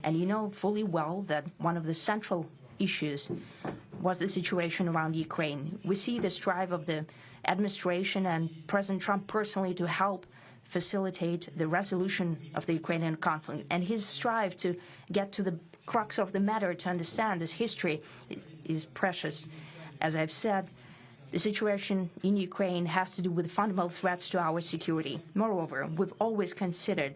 And you know fully well that one of the central issues was the situation around Ukraine. We see the strive of the administration and President Trump personally to help facilitate the resolution of the Ukrainian conflict. And his strive to get to the crux of the matter, to understand this history, is precious. As I've said, the situation in Ukraine has to do with fundamental threats to our security. Moreover, we've always considered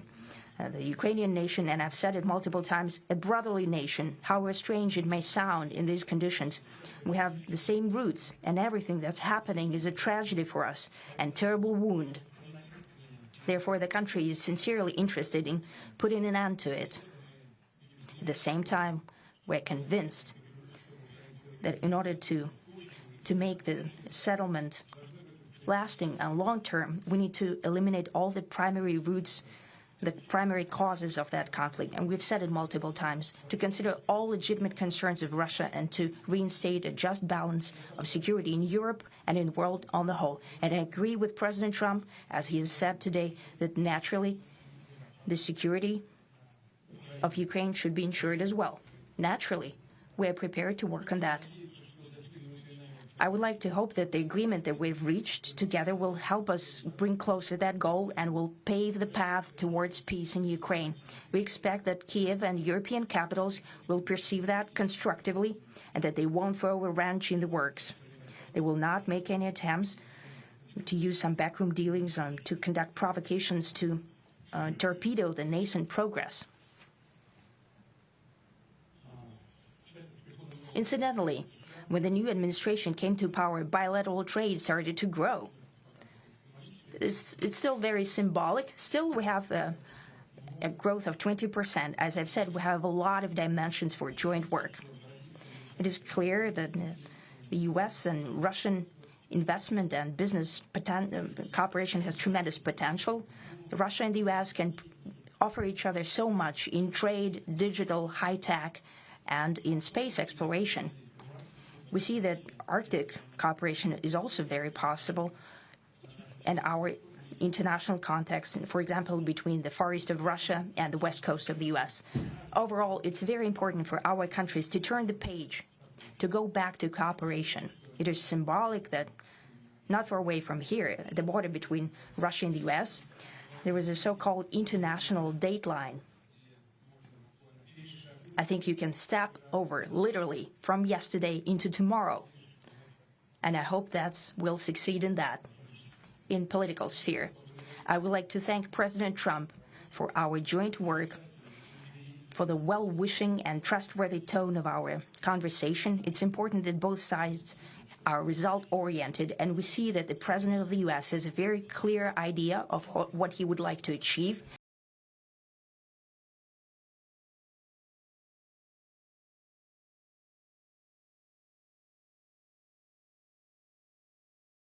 the Ukrainian nation, and I've said it multiple times, a brotherly nation, however strange it may sound in these conditions. We have the same roots, and everything that's happening is a tragedy for us and terrible wound. Therefore, the country is sincerely interested in putting an end to it. At the same time, we're convinced that in order to make the settlement lasting and long-term, we need to eliminate all the primary roots, the primary causes of that conflict. And we've said it multiple times, to consider all legitimate concerns of Russia and to reinstate a just balance of security in Europe and in the world on the whole. And I agree with President Trump, as he has said today, that naturally the security of Ukraine should be ensured as well. Naturally, we are prepared to work on that. I would like to hope that the agreement that we've reached together will help us bring closer that goal and will pave the path towards peace in Ukraine. We expect that Kiev and European capitals will perceive that constructively and that they won't throw a wrench in the works. They will not make any attempts to use some backroom dealings to conduct provocations to torpedo the nascent progress. Incidentally, when the new administration came to power, bilateral trade started to grow. It's still very symbolic. Still, we have a growth of 20%. As I've said, we have a lot of dimensions for joint work. It is clear that the U.S. and Russian investment and business cooperation has tremendous potential. Russia and the U.S. can offer each other so much in trade, digital, high-tech, and in space exploration. We see that Arctic cooperation is also very possible, and our international context, for example, between the Far East of Russia and the West Coast of the U.S. Overall, it's very important for our countries to turn the page, to go back to cooperation. It is symbolic that not far away from here, at the border between Russia and the U.S., there was a so-called international date line. I think you can step over, literally, from yesterday into tomorrow. And I hope that we'll succeed in that, in political sphere. I would like to thank President Trump for our joint work, for the well-wishing and trustworthy tone of our conversation. It's important that both sides are result-oriented, and we see that the President of the U.S. has a very clear idea of what he would like to achieve.